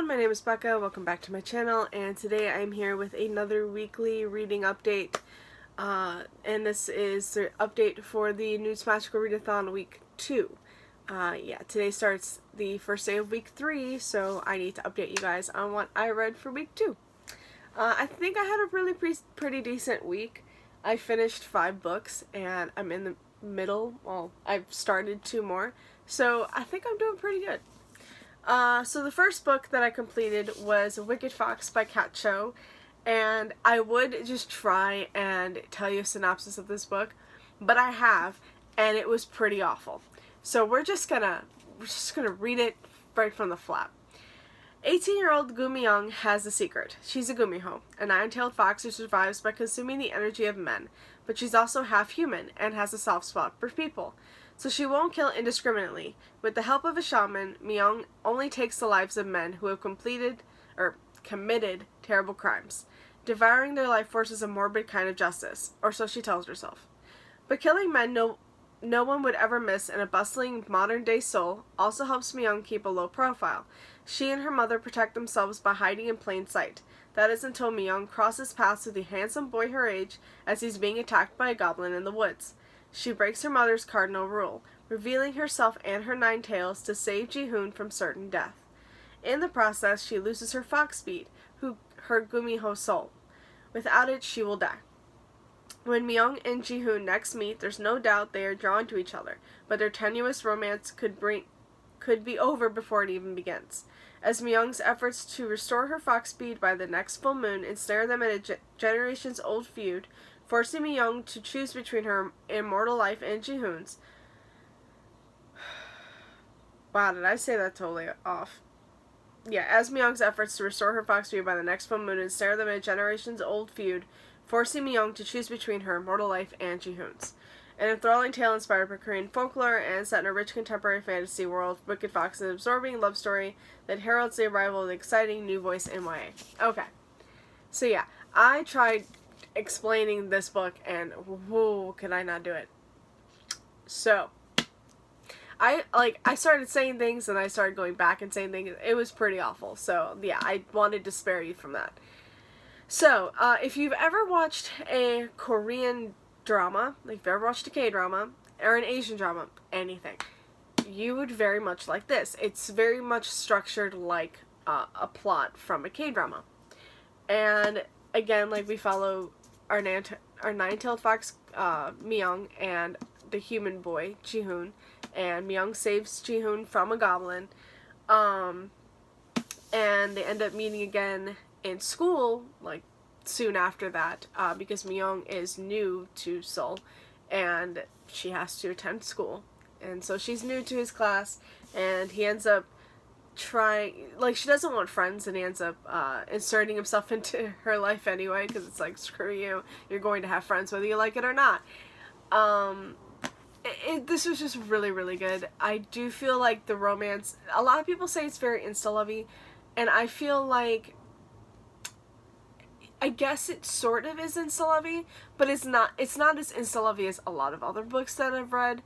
everyone, my name is Becca, welcome back to my channel, and today I'm here with another weekly reading update, and this is the update for the NEWTS Magical Readathon Week 2. Today starts the first day of Week 3, so I need to update you guys on what I read for Week 2. I think I had a really pretty decent week. I finished 5 books, and I'm in the middle. Well, I've started 2 more, so I think I'm doing pretty good. So the first book that I completed was Wicked Fox by Cat Cho, and I would just try and tell you a synopsis of this book, but I have, and it was pretty awful. So we're just gonna read it right from the flap. 18-year-old Gu Myung has a secret. She's a gumiho, a 9-tailed fox who survives by consuming the energy of men, but she's also half human and has a soft spot for people. So she won't kill indiscriminately. With the help of a shaman, Myung only takes the lives of men who have committed terrible crimes. Devouring their life force is a morbid kind of justice, or so she tells herself. But killing men no one would ever miss in a bustling modern-day Seoul also helps Myung keep a low profile. She and her mother protect themselves by hiding in plain sight. That is until Myung crosses paths with a handsome boy her age as he's being attacked by a goblin in the woods. She breaks her mother's cardinal rule, revealing herself and her 9 tails to save Ji-hoon from certain death. In the process, she loses her fox speed, her gumiho soul. Without it, she will die. When Myung and Ji-hoon next meet, there's no doubt they are drawn to each other, but their tenuous romance could be over before it even begins. As Myung's efforts to restore her fox speed by the next full moon ensnare them in a generations-old feud, forcing Myung to choose between her immortal life and Ji-hoon's. Wow, did I say that totally off? Yeah, as Myung's efforts to restore her fox speed by the next full moon ensnare them in a generations-old feud, forcing Myung to choose between her immortal life and Ji-hoon's. An enthralling tale inspired by Korean folklore and set in a rich contemporary fantasy world, Wicked Fox is an absorbing love story that heralds the arrival of the exciting new voice in YA. Okay, so yeah, I tried explaining this book and whoa, could I not do it. So I started saying things and I started going back and saying things. It was pretty awful. So yeah, I wanted to spare you from that. So if you've ever watched a Korean drama, like if you've ever watched a K-drama or an Asian drama, anything, you would very much like this. It's very much structured like a plot from a K-drama. And again, like we follow our 9-tailed fox, Myung, and the human boy, Ji-hoon, and Myung saves Ji-hoon from a goblin, and they end up meeting again in school, like, soon after that, because Myung is new to Seoul, and she has to attend school, and so she's new to his class, and he ends up she doesn't want friends, and he ends up inserting himself into her life anyway, because it's like, screw you, you're going to have friends whether you like it or not. This was just really, really good. I do feel like the romance, a lot of people say it's very insta-lovey, and I feel like, I guess it sort of is insta-lovey, but it's not as insta-lovey as a lot of other books that I've read.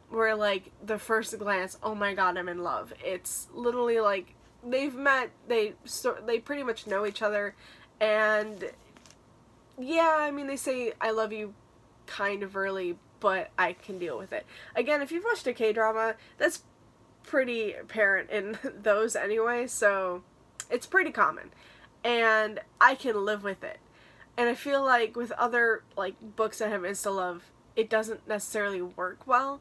Where like the first glance, oh my god, I'm in love. It's literally like they've met, they pretty much know each other, and yeah, I mean, they say I love you kind of early, but I can deal with it. Again, if you've watched a K-drama, that's pretty apparent in those anyway, so it's pretty common, and I can live with it. And I feel like with other like books that have insta-love, it doesn't necessarily work well,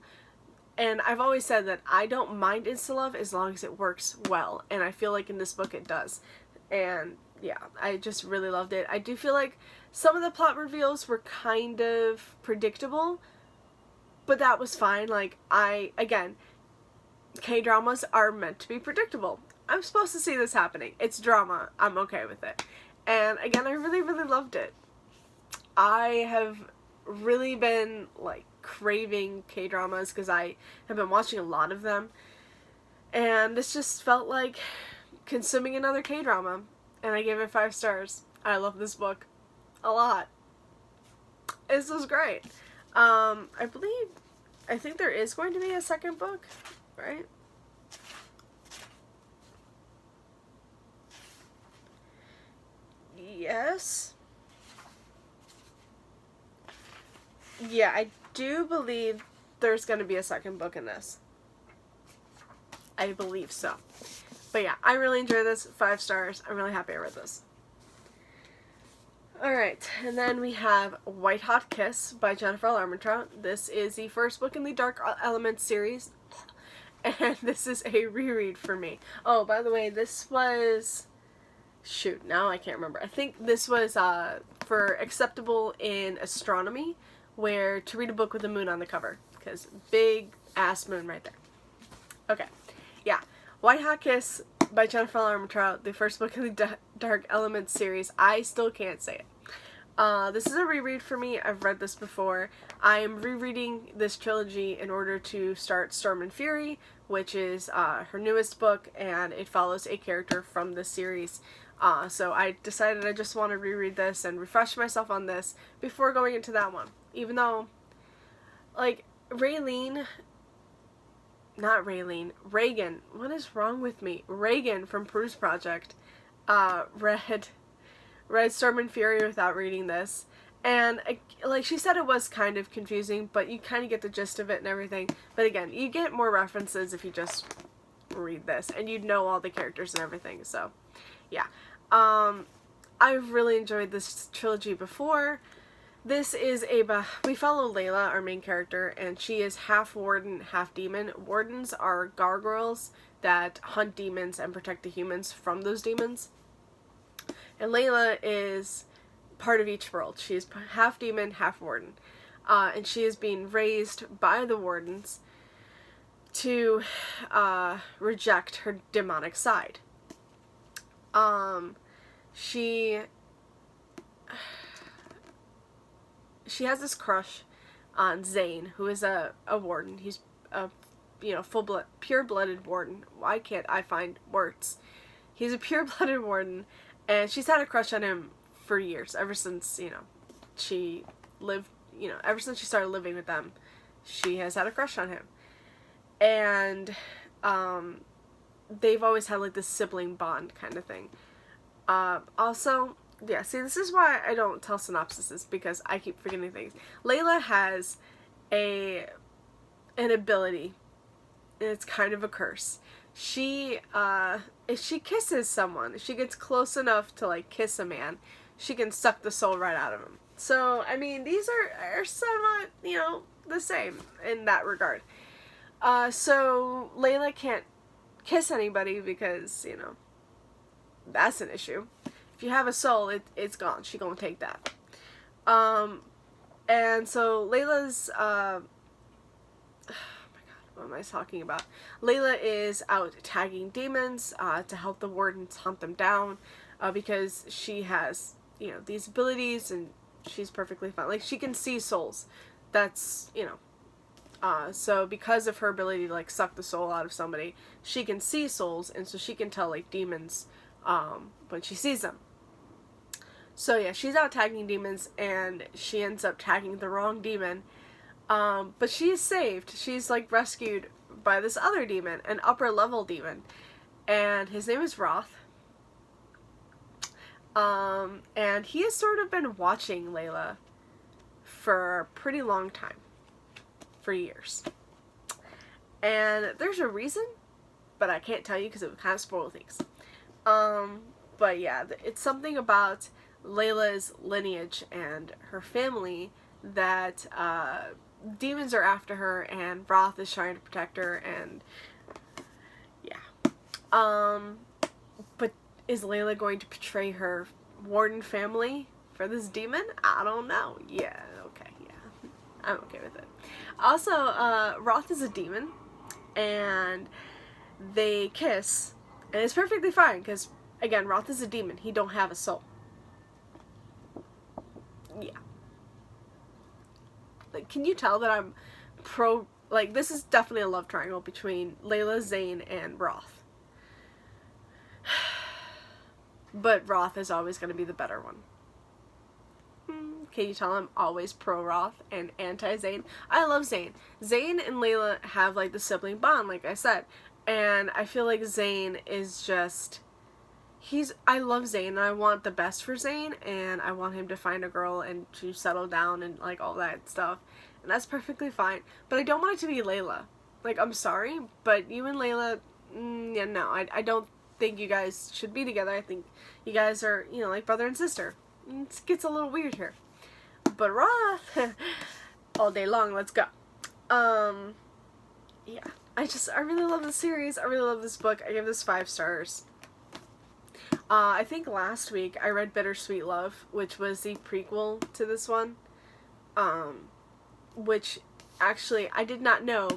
and I've always said that I don't mind insta-love as long as it works well, and I feel like in this book it does, and yeah, I just really loved it. I do feel like some of the plot reveals were kind of predictable, but that was fine. Like, again, K-dramas are meant to be predictable. I'm supposed to see this happening. It's drama. I'm okay with it. And again, I really, really loved it. I have really been like craving K-dramas because I have been watching a lot of them, and this just felt like consuming another K-drama, and I gave it 5 stars. I love this book a lot. This was great. I think there is going to be a second book, right? this. Yeah, I do believe there's going to be a second book in this. I believe so. But yeah, I really enjoyed this. 5 stars. I'm really happy I read this. Alright, and then we have White Hot Kiss by Jennifer Armentrout. This is the first book in the Dark Elements series. And this is a reread for me. Oh, by the way, this was... Shoot, now I can't remember. I think this was for Acceptable in Astronomy, where to read a book with a moon on the cover. Because big ass moon right there. Okay, yeah. White Hot Kiss by Jennifer Armentrout, the first book in the Dark Elements series. I still can't say it. This is a reread for me. I've read this before. I am rereading this trilogy in order to start Storm and Fury, which is her newest book, and it follows a character from the series. So I decided I just want to reread this and refresh myself on this before going into that one. Even though, like, Reagan, what is wrong with me? Reagan from Prue's Project, read Storm and Fury without reading this, and like she said, it was kind of confusing, but you kind of get the gist of it and everything. But again, you get more references if you just read this, and you'd know all the characters and everything. So yeah, I've really enjoyed this trilogy before. This is we follow Layla, our main character, and she is half warden, half demon. Wardens are gargoyles that hunt demons and protect the humans from those demons. And Layla is part of each world. She is half demon, half warden. And she is being raised by the wardens to reject her demonic side. She has this crush on Zane, who is a warden. He's a pure-blooded warden. Why can't I find words? He's a pure-blooded warden, and she's had a crush on him for years, ever since, she lived, ever since she started living with them, she has had a crush on him. And, they've always had, like, this sibling bond kind of thing. Also, yeah, see, this is why I don't tell synopsises, because I keep forgetting things. Layla has an ability, and it's kind of a curse. She, if she kisses someone, if she gets close enough to, like, kiss a man, she can suck the soul right out of him. So, I mean, these are somewhat, the same in that regard. So, Layla can't kiss anybody because, that's an issue. If you have a soul, it's gone. She gonna take that. And so Layla's, what am I talking about? Layla is out tagging demons to help the wardens hunt them down because she has, these abilities, and she's perfectly fine. Like, she can see souls. That's, so because of her ability to, like, suck the soul out of somebody, she can see souls, and so she can tell, like, demons when she sees them. So yeah, she's out tagging demons, and she ends up tagging the wrong demon. But she is saved. She's, like, rescued by this other demon, an upper level demon. And his name is Roth. And he has sort of been watching Layla for a pretty long time. For years. And there's a reason, but I can't tell you because it would kind of spoil things. But yeah, it's something about Layla's lineage and her family that, demons are after her, and Roth is trying to protect her, and yeah. But is Layla going to betray her warden family for this demon? I don't know. Yeah, okay, yeah. I'm okay with it. Also, Roth is a demon, and they kiss, and it's perfectly fine, because, again, Roth is a demon. He don't have a soul. Yeah. Like, can you tell that I'm like, this is definitely a love triangle between Layla, Zane, and Roth. But Roth is always going to be the better one. Can you tell I'm always pro-Roth and anti-Zane? I love Zane. Zane and Layla have, like, the sibling bond, like I said. And I feel like Zane is just... I love Zayn, and I want the best for Zayn, and I want him to find a girl and to settle down and like all that stuff, and that's perfectly fine. But I don't want it to be Layla. Like, I'm sorry, but you and Layla, yeah, no, I don't think you guys should be together. I think you guys are, you know, like brother and sister. It gets a little weird here. But raw, all day long, let's go. Yeah, I really love the series. I really love this book. I give this 5 stars. I think last week I read Bittersweet Love, which was the prequel to this one. Which actually I did not know,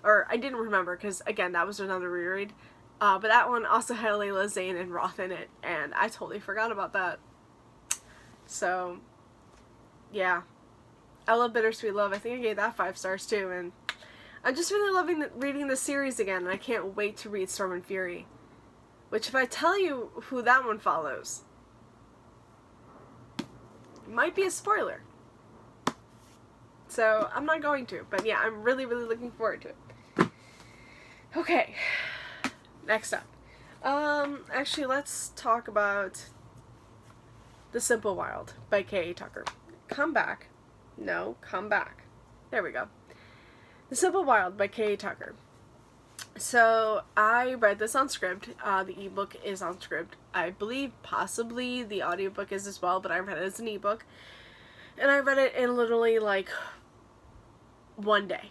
or I didn't remember, because again, that was another reread. But that one also had Layla, Zayn, and Roth in it, and I totally forgot about that. So, yeah. I love Bittersweet Love. I think I gave that 5 stars too, and I'm just really loving reading the series again, and I can't wait to read Storm and Fury. Which, if I tell you who that one follows, it might be a spoiler. So, I'm not going to, but yeah, I'm really, really looking forward to it. Okay, next up. Actually, let's talk about The Simple Wild by K.A. Tucker. Come back. No, come back. There we go. The Simple Wild by K.A. Tucker. So, I read this on Scribd. The ebook is on Scribd. I believe possibly the audiobook is as well, but I read it as an ebook. And I read it in literally like one day.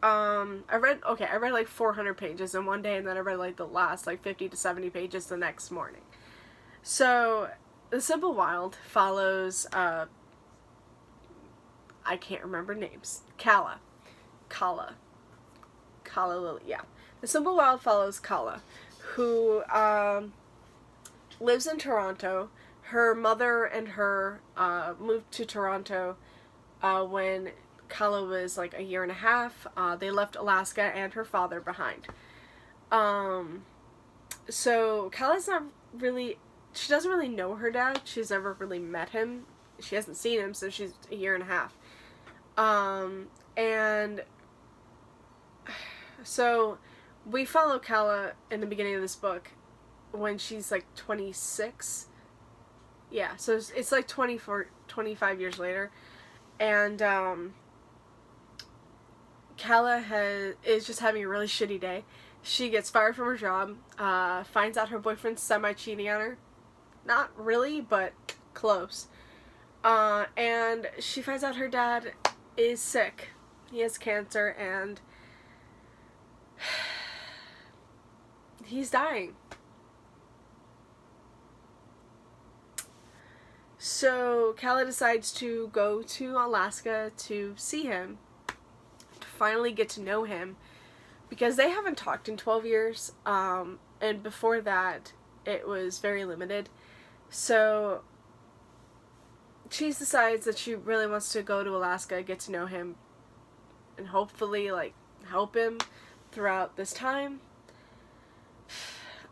I read like 400 pages in one day, and then I read like the last like 50 to 70 pages the next morning. So, The Simple Wild follows, I can't remember names. Kala Lily, yeah. The Simple Wild follows Kala, who lives in Toronto. Her mother and her moved to Toronto when Kala was like a year and a half. They left Alaska and her father behind. So Kala's not really, she doesn't really know her dad. She's never really met him. She hasn't seen him since she's a year and a half. And so we follow Kala in the beginning of this book when she's like 26. Yeah, so it's like 25 years later. And Kala is just having a really shitty day. She gets fired from her job, finds out her boyfriend's semi-cheating on her. Not really, but close. And she finds out her dad is sick. He has cancer, and he's dying. So Kala decides to go to Alaska to see him, to finally get to know him, because they haven't talked in 12 years, and before that it was very limited. So she decides that she really wants to go to Alaska, get to know him, and hopefully like help him throughout this time.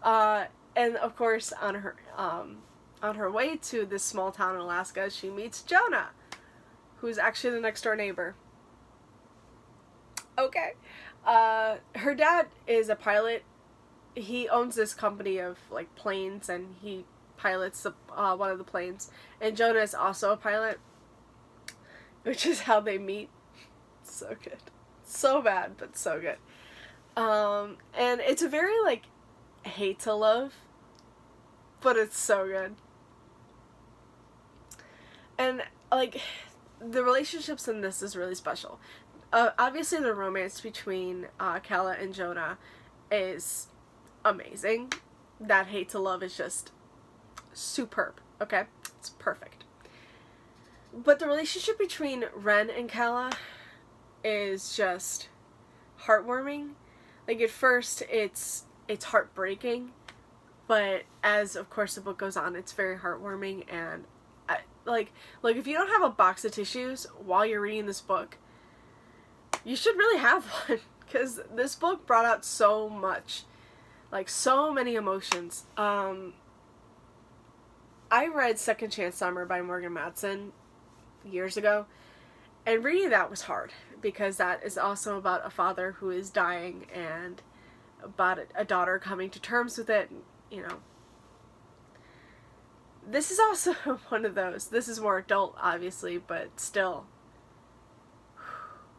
And of course, on her way to this small town in Alaska, she meets Jonah, who's actually the next door neighbor. Okay. Her dad is a pilot. He owns this company of like planes, and he pilots one of the planes. And Jonah is also a pilot, which is how they meet. So good. So bad, but so good. And it's a very like hate to love, but it's so good. And like the relationships in this is really special. Obviously the romance between Kala and Jonah is amazing. That hate to love is just superb. Okay? It's perfect. But the relationship between Ren and Kala is just heartwarming. Like at first it's heartbreaking, but as of course the book goes on, it's very heartwarming. And like if you don't have a box of tissues while you're reading this book, you should really have one, because this book brought out so much, like so many emotions. I read Second Chance Summer by Morgan Matson years ago, and reading that was hard, because that is also about a father who is dying and about a daughter coming to terms with it, you know. This is also one of those. This is more adult, obviously, but still.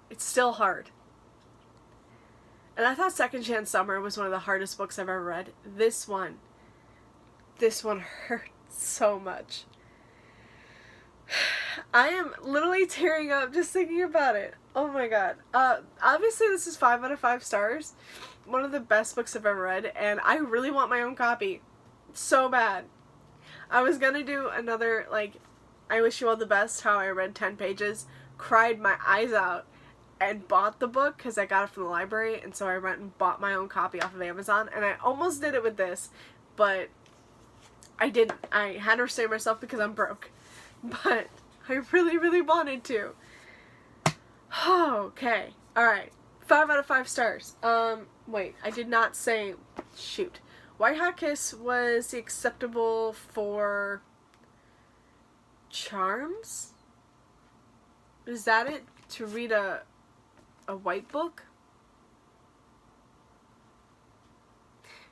It's still hard. And I thought Second Chance Summer was one of the hardest books I've ever read. This one hurt so much. I am literally tearing up just thinking about it. Oh my god. Obviously this is 5 out of 5 stars. One of the best books I've ever read, and I really want my own copy. So bad. I was gonna do another, like, I Wish You All the Best, how I read 10 pages, cried my eyes out, and bought the book because I got it from the library, and so I went and bought my own copy off of Amazon, and I almost did it with this, but I didn't. I had to restrain myself because I'm broke. But I really, really wanted to. Okay. Alright. 5 out of 5 stars. Wait, I did not say, shoot. White Hot Kiss was acceptable for Charms? Is that it? To read a white book?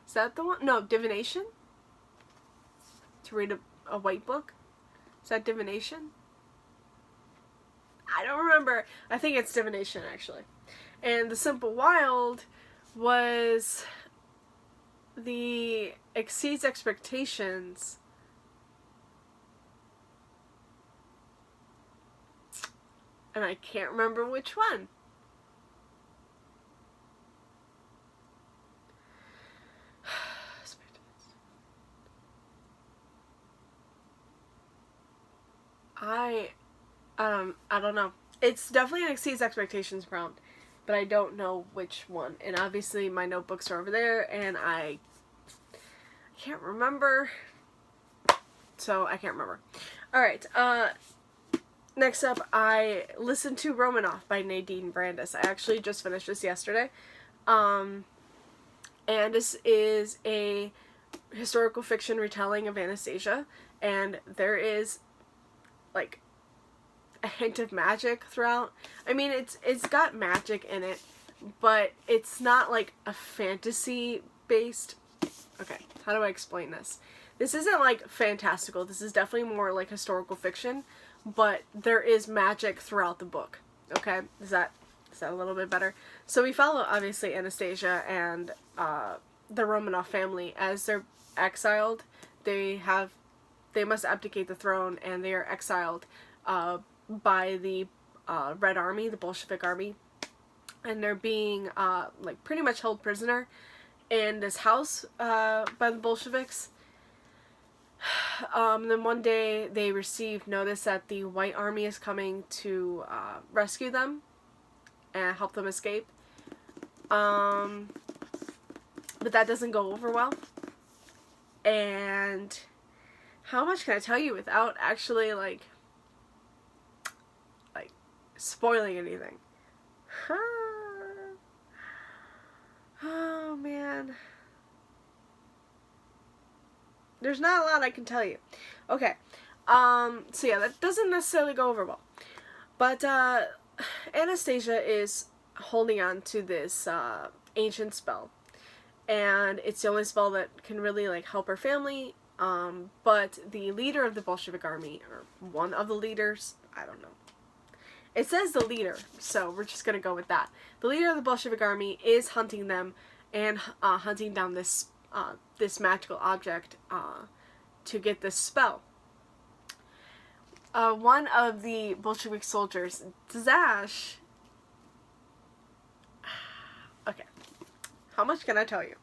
Is that the one? No, Divination? To read a white book? Is that Divination? I don't remember. I think it's Divination, actually. And The Simple Wild was the Exceeds Expectations. And I can't remember which one. I don't know. It's definitely an Exceeds Expectations round, but I don't know which one. And obviously my notebooks are over there, and I can't remember. So I can't remember. Alright, next up, I listened to Romanoff by Nadine Brandes. I actually just finished this yesterday. And this is a historical fiction retelling of Anastasia, and there is, like, a hint of magic throughout. I mean, it's got magic in it, but it's not like a fantasy based. Okay, how do I explain this? This isn't like fantastical. This is definitely more like historical fiction, but there is magic throughout the book. Okay, is that a little bit better? So we follow obviously Anastasia and the Romanov family as they're exiled. They must abdicate the throne, and they are exiled by the Red Army, the Bolshevik Army, and they're being like pretty much held prisoner in this house by the Bolsheviks. Then one day they receive notice that the White Army is coming to rescue them and help them escape. But that doesn't go over well. And how much can I tell you without actually like spoiling anything? Oh man. There's not a lot I can tell you. Okay. So yeah, that doesn't necessarily go over well. But Anastasia is holding on to this ancient spell. And it's the only spell that can really like help her family. But the leader of the Bolshevik army, or one of the leaders, I don't know. It says the leader, so we're just gonna go with that. The leader of the Bolshevik army is hunting them and hunting down this this magical object to get this spell. One of the Bolshevik soldiers, Zash. Okay, how much can I tell you?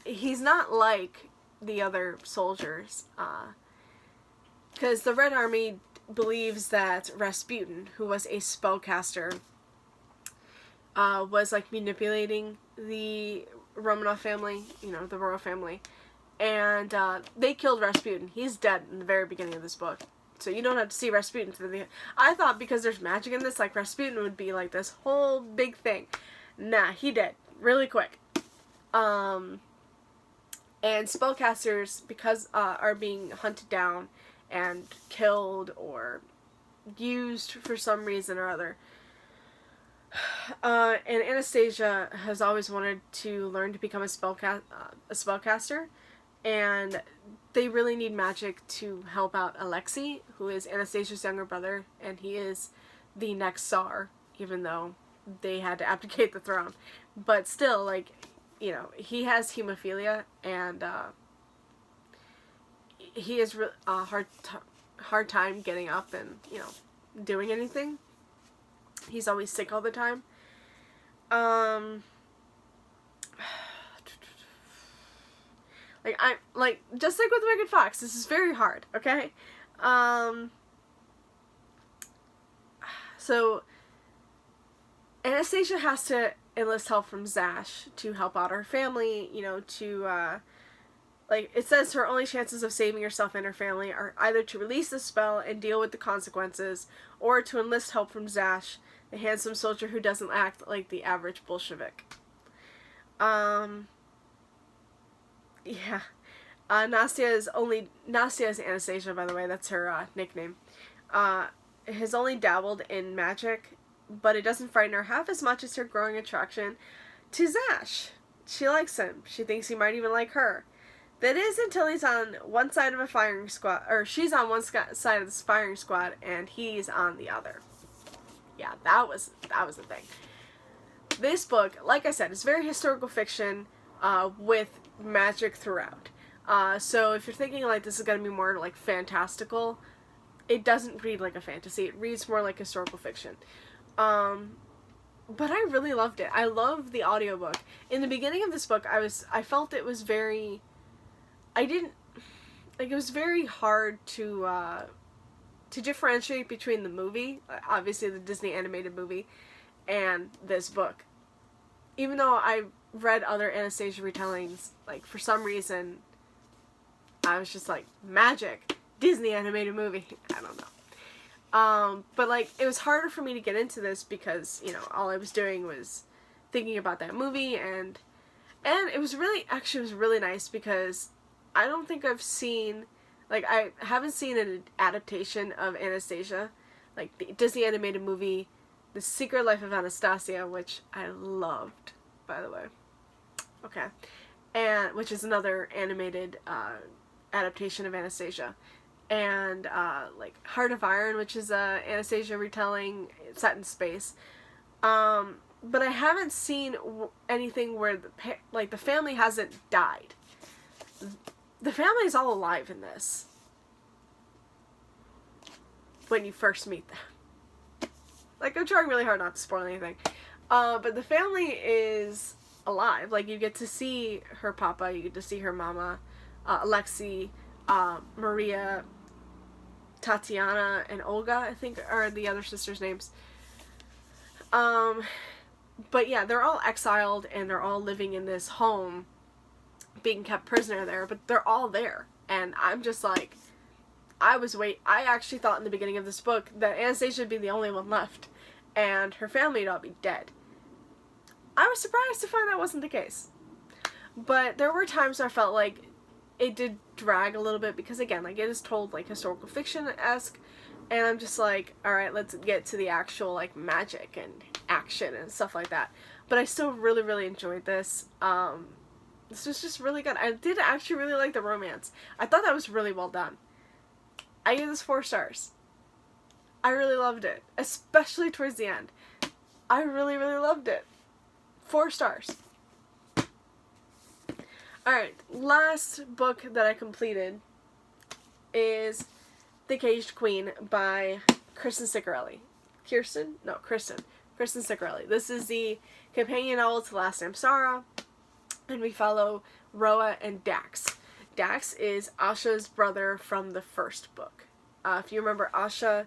He's not like the other soldiers. Because the Red Army believes that Rasputin, who was a spellcaster, was like manipulating the Romanov family, you know, the royal family, and they killed Rasputin. He's dead in the very beginning of this book, so you don't have to see Rasputin through the. I thought because there's magic in this, like Rasputin would be like this whole big thing. Nah, he dead really quick. And spellcasters, because are being hunted down and killed or used for some reason or other. And Anastasia has always wanted to learn to become a spellcaster, and they really need magic to help out Alexei, who is Anastasia's younger brother, and he is the next Tsar, even though they had to abdicate the throne. But still, like, you know, he has hemophilia, and he has a hard time getting up and, you know, doing anything. He's always sick all the time. Just like with Wicked Fox, this is very hard, okay? So Anastasia has to enlist help from Zash to help out her family, you know, to, like, it says her only chances of saving herself and her family are either to release the spell and deal with the consequences, or to enlist help from Zash, the handsome soldier who doesn't act like the average Bolshevik. Yeah. Nastya is Anastasia, by the way, that's her nickname. Has only dabbled in magic, but it doesn't frighten her half as much as her growing attraction to Zash. She likes him. She thinks he might even like her. That is until he's on one side of a firing squad, or she's on one side of this firing squad, and he's on the other. Yeah, that was the thing. This book, like I said, is very historical fiction with magic throughout. So if you're thinking like this is going to be more like fantastical, it doesn't read like a fantasy. It reads more like historical fiction. But I really loved it. I loved the audiobook. In the beginning of this book, I felt it was very... it was very hard to differentiate between the movie, obviously the Disney animated movie, and this book. Even though I read other Anastasia retellings, like, for some reason, I was just like, magic, Disney animated movie, I don't know. But, like, it was harder for me to get into this because, you know, all I was doing was thinking about that movie, and it was really nice because I don't think I've seen, like, I haven't seen an adaptation of Anastasia, like the Disney animated movie, The Secret Life of Anastasia, which I loved, by the way. Okay. And, which is another animated, adaptation of Anastasia. And, like, Heart of Iron, which is a Anastasia retelling set in space. But I haven't seen anything where the family hasn't died. The family is all alive in this. When you first meet them. Like, I'm trying really hard not to spoil anything. But the family is alive. Like, you get to see her papa, you get to see her mama, Alexei, Maria, Tatiana, and Olga, I think, are the other sisters' names. But yeah, they're all exiled, and they're all living in this home, being kept prisoner there, but they're all there. And I'm just like, I actually thought in the beginning of this book that Anastasia would be the only one left, and her family would all be dead. I was surprised to find that wasn't the case. But there were times where I felt like it did drag a little bit, because again, like, it is told like historical fiction-esque, and I'm just like, alright, let's get to the actual, like, magic and action and stuff like that. But I still really, really enjoyed this. This was just really good. I did actually really like the romance. I thought that was really well done. I gave this 4 stars. I really loved it. Especially towards the end. I really, really loved it. 4 stars. Alright, last book that I completed is The Caged Queen by Kristen Ciccarelli. Kristen Ciccarelli. This is the companion novel to Last Samsara, and we follow Roa and Dax. Dax is Asha's brother from the first book. If you remember, Asha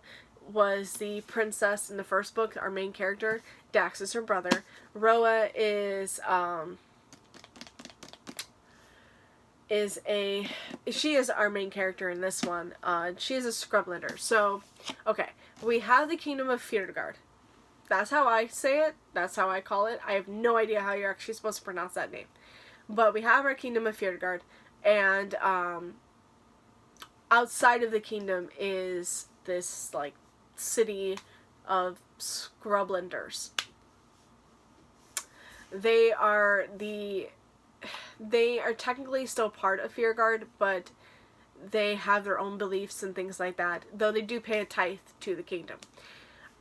was the princess in the first book, our main character. Dax is her brother. Roa is she is our main character in this one. She is a scrublender. So, okay, we have the Kingdom of Fyrgard. That's how I say it. That's how I call it. I have no idea how you're actually supposed to pronounce that name. But we have our Kingdom of Fyrgard, and outside of the kingdom is this, like, city of scrublenders. They are technically still part of Fearguard, but they have their own beliefs and things like that, though they do pay a tithe to the kingdom.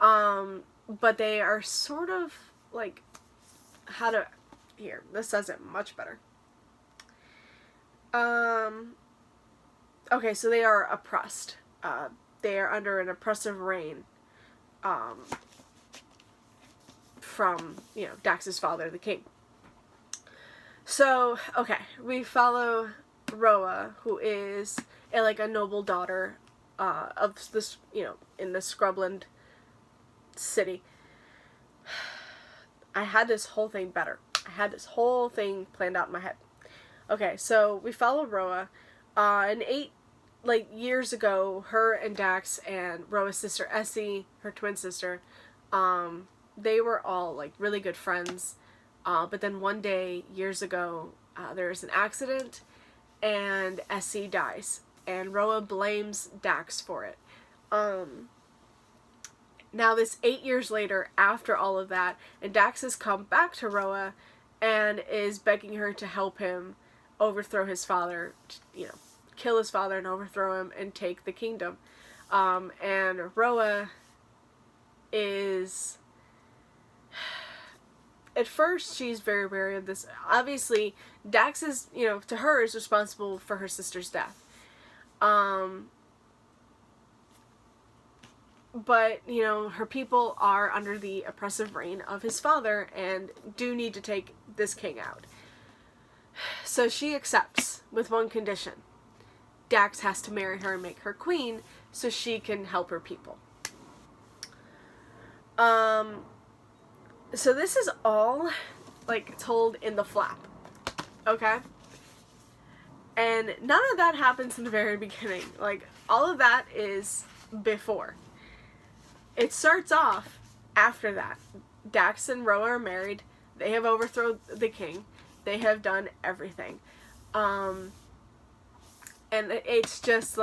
But they are sort of like, this says it much better. Okay, so they are oppressed. They are under an oppressive reign from, Dax's father, the king. So, okay, we follow Roa, who is a noble daughter of this, in the Scrubland city. I had this whole thing better. I had this whole thing planned out in my head. Okay, so we follow Roa. And 8 years ago, her and Dax and Roa's sister Essie, her twin sister, they were all really good friends. But then one day, years ago, there was an accident, and Essie dies, and Roa blames Dax for it. Now this 8 years later, after all of that, and Dax has come back to Roa and is begging her to help him overthrow his father, kill his father and overthrow him and take the kingdom. And Roa is, at first she's very wary of this. Obviously, Dax is, to her, is responsible for her sister's death. But, her people are under the oppressive reign of his father and do need to take this king out. So she accepts, with one condition. Dax has to marry her and make her queen so she can help her people. So this is all, told in the flap. Okay? And none of that happens in the very beginning. All of that is before. It starts off after that. Dax and Roa are married. They have overthrown the king. They have done everything. And it's just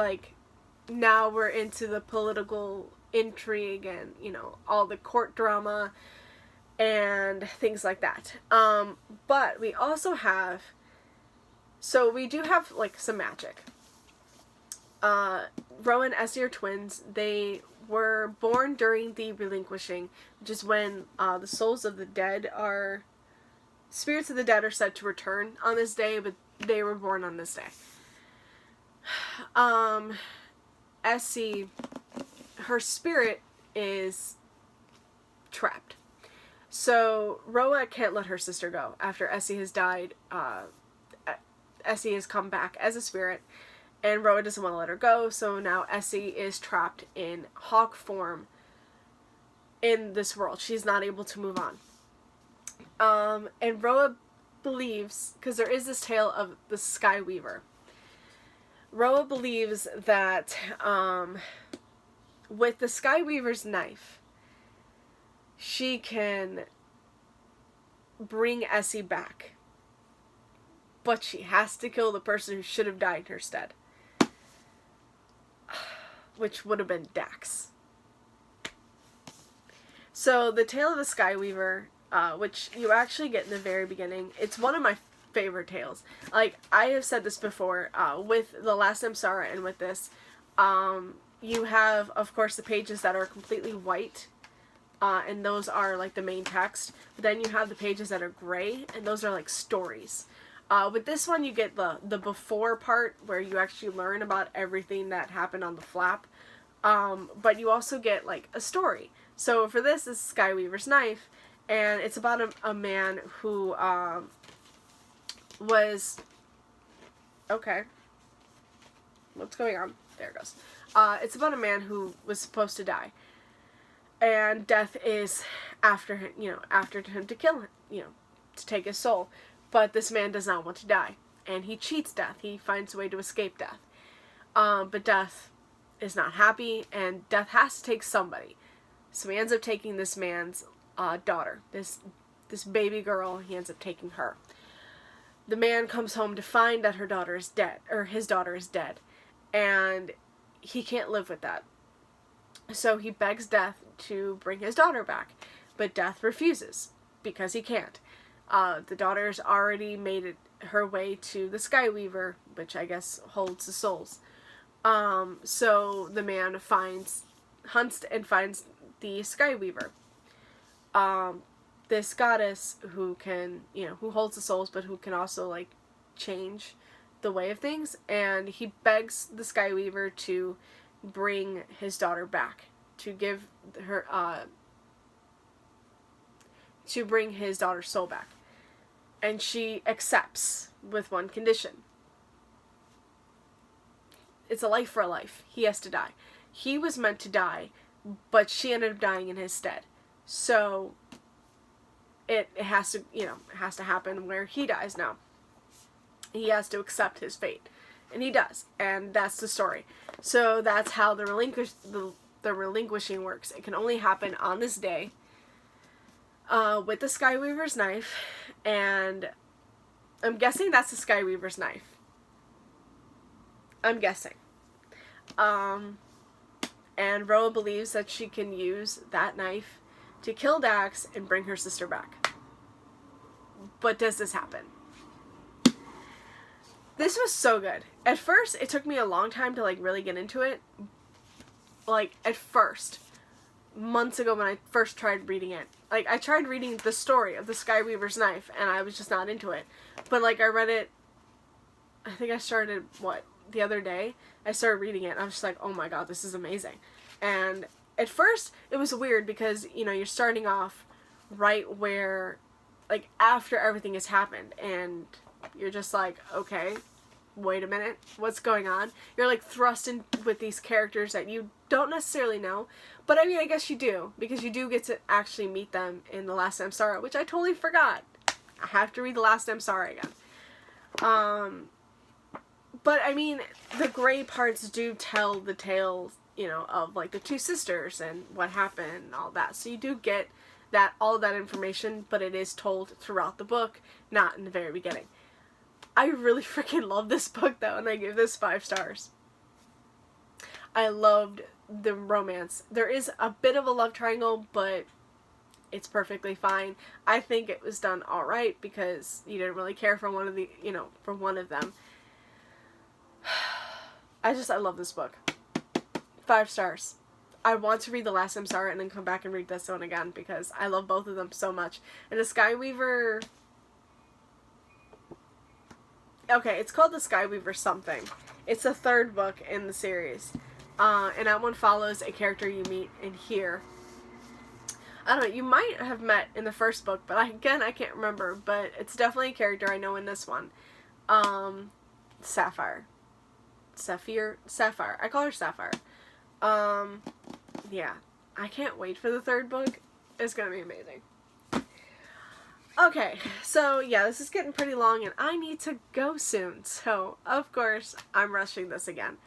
now we're into the political intrigue and, all the court drama and things like that. But we also have, we do have, some magic. Roa and Essie are twins. They were born during the relinquishing, which is when the souls of the dead spirits of the dead are said to return on this day, but they were born on this day. Essie, her spirit is trapped. So Roa can't let her sister go. After Essie has died, Essie has come back as a spirit, and Roa doesn't want to let her go, so now Essie is trapped in hawk form in this world. She's not able to move on. And Roa believes, because there is this tale of the Sky Weaver. Roa believes that with the Sky Weaver's knife, she can bring Essie back. But she has to kill the person who should have died in her stead. Which would have been Dax. So the tale of the Sky Weaver, which you actually get in the very beginning, it's one of my favorite tales. I have said this before, with The Last Samsara and with this, you have, of course, the pages that are completely white, and those are the main text. But then you have the pages that are gray, and those are stories. With this one, you get the before part where you actually learn about everything that happened on the flap. But you also get a story. So for this is Skyweaver's Knife, and it's about a man who was, okay, what's going on? There it goes. It's about a man who was supposed to die, and death is after him, after him to kill him, to take his soul. But this man does not want to die, and he cheats death. He finds a way to escape death. But death is not happy, and death has to take somebody. So he ends up taking this man's daughter, this baby girl. He ends up taking her. The man comes home to find that her daughter is dead, or his daughter is dead, and he can't live with that. So he begs Death to bring his daughter back, but Death refuses because he can't. The daughter's already made her way to the Skyweaver, which I guess holds the souls. So the man hunts and finds the Skyweaver. This goddess who can, who holds the souls, but who can also, like, change the way of things. And he begs the Skyweaver to bring his daughter back, to give her, to bring his daughter's soul back. And she accepts with one condition. It's a life for a life. He has to die. He was meant to die, but she ended up dying in his stead. So it has to, it has to happen where he dies now. He has to accept his fate. And he does. And that's the story. So that's how the relinquishing works. It can only happen on this day, with the Skyweaver's knife. And I'm guessing that's the Skyweaver's knife. I'm guessing. And Roa believes that she can use that knife to kill Dax and bring her sister back. But does this happen? This was so good. At first, it took me a long time to, like, really get into it. Like, at first, months ago when I first tried reading it. Like, I tried reading the story of the Skyweaver's knife, and I was just not into it. But, like, I read it, I think I started, the other day? I started reading it, and I was just like, oh my god, this is amazing. And at first, it was weird because, you're starting off right where, like, after everything has happened, and you're just like, okay, wait a minute, what's going on? You're, like, thrust in with these characters that you don't necessarily know, but I mean, I guess you do, because you do get to actually meet them in The Last Samsara, which I totally forgot. I have to read The Last Samsara again. But, I mean, the gray parts do tell the tale, of, like, the two sisters and what happened and all that. So you do get all of that information, but it is told throughout the book, not in the very beginning. I really freaking love this book, though, and I give this 5 stars. I loved the romance. There is a bit of a love triangle, but it's perfectly fine. I think it was done alright, because you didn't really care for one of them. I love this book. 5 stars. I want to read The Last Samsara and then come back and read this one again, because I love both of them so much. And the Skyweaver... Okay, it's called the Skyweaver something. It's the 3rd book in the series. And that one follows a character you meet in here. I don't know, you might have met in the 1st book, but I can't remember. But it's definitely a character I know in this one. Sapphire. I call her Sapphire. Yeah. I can't wait for the 3rd book. It's gonna be amazing. Okay, so yeah, this is getting pretty long and I need to go soon. So, of course, I'm rushing this again.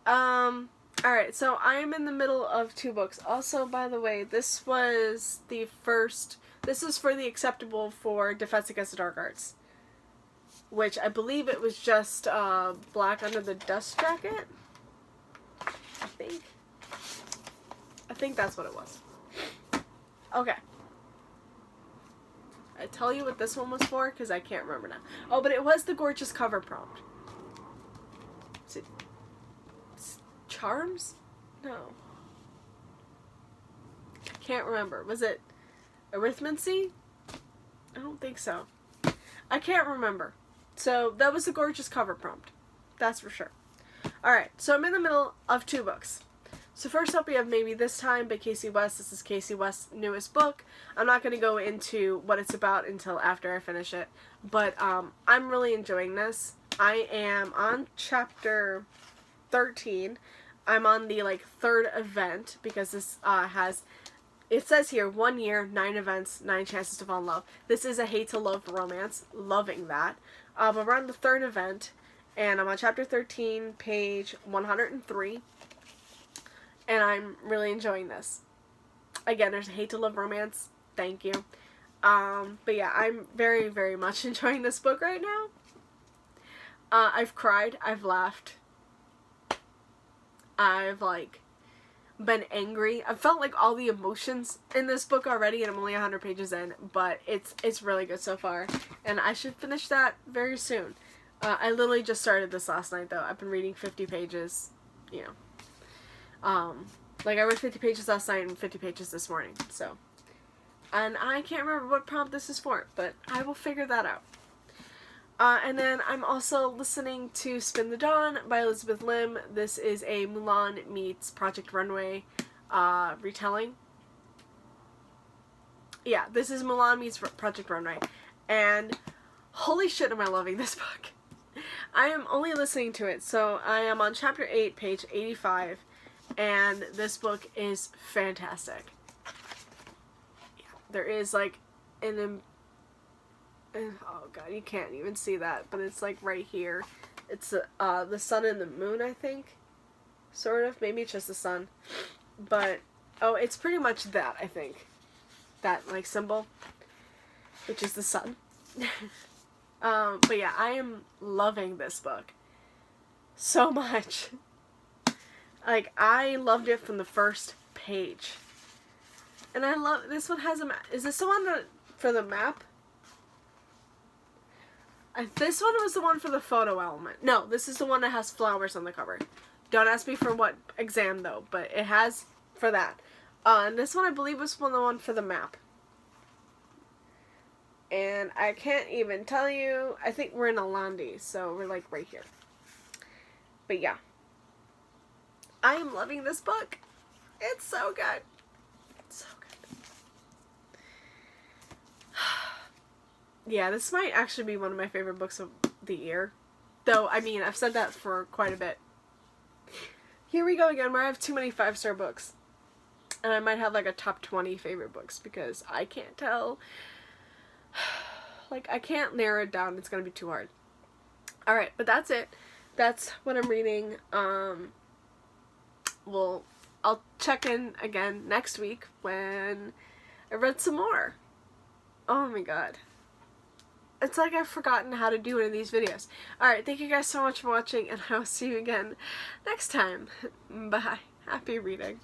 Alright, so I am in the middle of 2 books. Also, by the way, this is for the acceptable for Defense Against the Dark Arts. Which I believe it was just Black Under the Dust Jacket. I think that's what it was. Okay. I tell you what this one was for, because I can't remember now. Oh, but it was the gorgeous cover prompt. Is it Charms? No. I can't remember. Was it Arithmancy? I don't think so. I can't remember. So, that was the gorgeous cover prompt. That's for sure. Alright, so I'm in the middle of 2 books. So first up we have Maybe This Time by Casey West. This is Casey West's newest book. I'm not going to go into what it's about until after I finish it. But I'm really enjoying this. I am on chapter 13. I'm on the 3rd event because this it says here 1 year, 9 events, 9 chances to fall in love. This is a hate to love romance. Loving that. But we're on the 3rd event. And I'm on chapter 13, page 103. And I'm really enjoying this. Again, there's a hate to love romance. Thank you. But yeah, I'm very, very much enjoying this book right now. I've cried. I've laughed. I've been angry. I've felt like all the emotions in this book already, and I'm only 100 pages in, but it's really good so far, and I should finish that very soon. I literally just started this last night, though. I've been reading 50 pages, you know. Like, I read 50 pages last night and 50 pages this morning, so. And I can't remember what prompt this is for, but I will figure that out. And then I'm also listening to Spin the Dawn by Elizabeth Lim. This is a Mulan meets Project Runway retelling. Yeah, this is Mulan meets Project Runway. And holy shit, am I loving this book. I am only listening to it, so I am on chapter 8, page 85, and this book is fantastic. Yeah, there is like oh god, you can't even see that, but it's like right here. It's the sun and the moon, I think. Sort of. Maybe it's just the sun. But, oh, it's pretty much that, I think. That, like, symbol. Which is the sun. But yeah, I am loving this book so much. Like, I loved it from the first page. And I love, this one has a map. Is this the one for the map? This one was the one for the photo element. No, this is the one that has flowers on the cover. Don't ask me for what exam, though, but it has for that. And this one, I believe, was the one for the map. And I can't even tell you. I think we're in Alandi, so we're like right here. But yeah. I am loving this book. It's so good. It's so good. Yeah, this might actually be one of my favorite books of the year. Though, I mean, I've said that for quite a bit. Here we go again, where I have too many 5-star books. And I might have like a top 20 favorite books, because I can't tell. Like, I can't narrow it down. It's gonna be too hard. Alright, but that's it. That's what I'm reading. Well, I'll check in again next week when I read some more. Oh my god. It's like I've forgotten how to do one of these videos. Alright, thank you guys so much for watching, and I'll see you again next time. Bye. Happy reading.